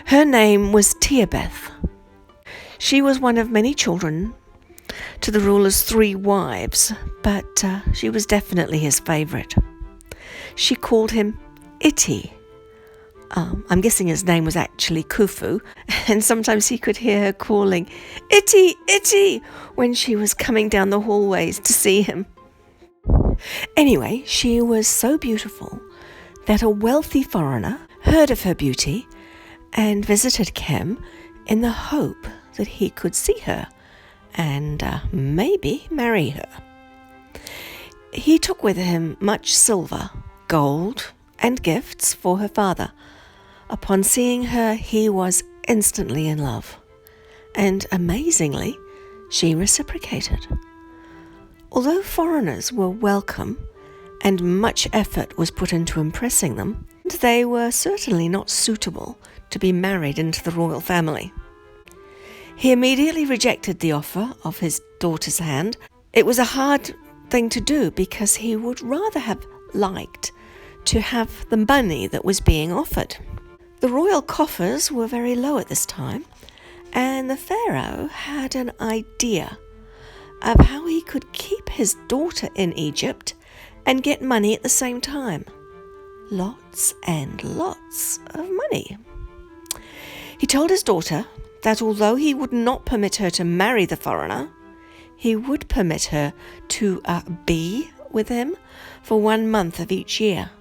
Her name was Tiabeth. She was one of many children to the ruler's 3 wives, but she was definitely his favourite. She called him Iti. I'm guessing his name was actually Khufu, and sometimes he could hear her calling, "Iti, Iti," when she was coming down the hallways to see him. Anyway, she was so beautiful that a wealthy foreigner heard of her beauty and visited Kem in the hope that he could see her and maybe marry her. He took with him much silver, gold, and gifts for her father. Upon seeing her, he was instantly in love, and amazingly, she reciprocated. Although foreigners were welcome and much effort was put into impressing them, they were certainly not suitable to be married into the royal family. He immediately rejected the offer of his daughter's hand. It was a hard thing to do because he would rather have liked to have the money that was being offered. The royal coffers were very low at this time, and the pharaoh had an idea of how he could keep his daughter in Egypt and get money at the same time. Lots and lots of money. He told his daughter that although he would not permit her to marry the foreigner, he would permit her to be with him for 1 month of each year,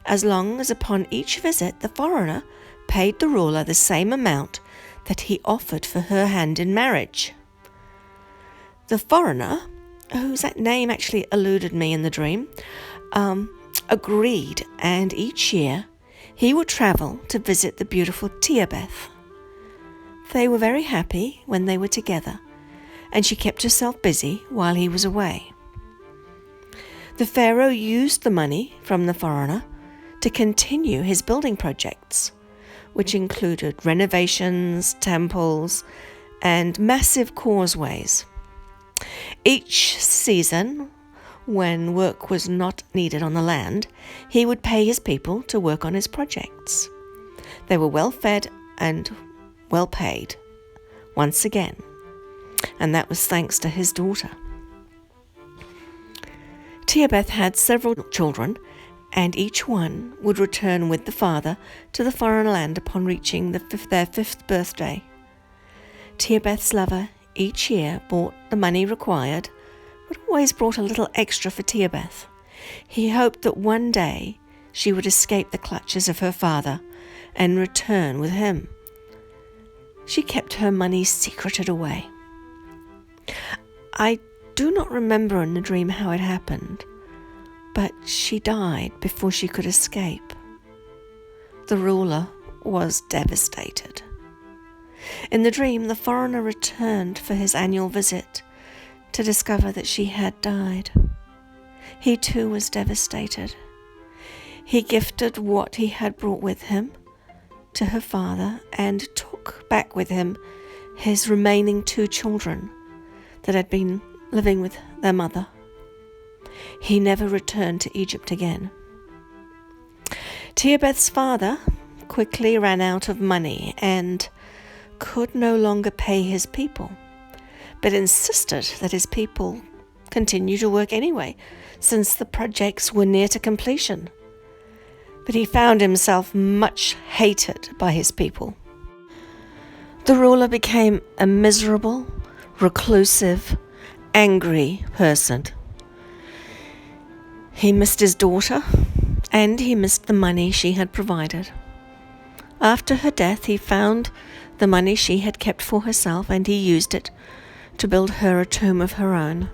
as long as upon each visit the foreigner paid the ruler the same amount that he offered for her hand in marriage. The foreigner, whose name actually eluded me in the dream, agreed, and each year he would travel to visit the beautiful Tiabeth. They were very happy when they were together, and she kept herself busy while he was away. The pharaoh used the money from the foreigner to continue his building projects, which included renovations, temples, and massive causeways. Each season, when work was not needed on the land, he would pay his people to work on his projects. They were well fed and well paid, once again, and that was thanks to his daughter. Tiabeth had several children, and each one would return with the father to the foreign land upon reaching their 5th birthday. Tiabeth's lover each year brought the money required, but always brought a little extra for Tiabeth. He hoped that one day she would escape the clutches of her father and return with him. She kept her money secreted away. I do not remember in the dream how it happened, but she died before she could escape. The ruler was devastated. In the dream, the foreigner returned for his annual visit to discover that she had died. He too was devastated. He gifted what he had brought with him to her father and took back with him his remaining 2 children that had been living with their mother. He never returned to Egypt again. Tiabeth's father quickly ran out of money and could no longer pay his people, but insisted that his people continue to work anyway, since the projects were near to completion. But he found himself much hated by his people. The ruler became a miserable, reclusive, angry person. He missed his daughter, and he missed the money she had provided. After her death, he found the money she had kept for herself, and he used it to build her a tomb of her own.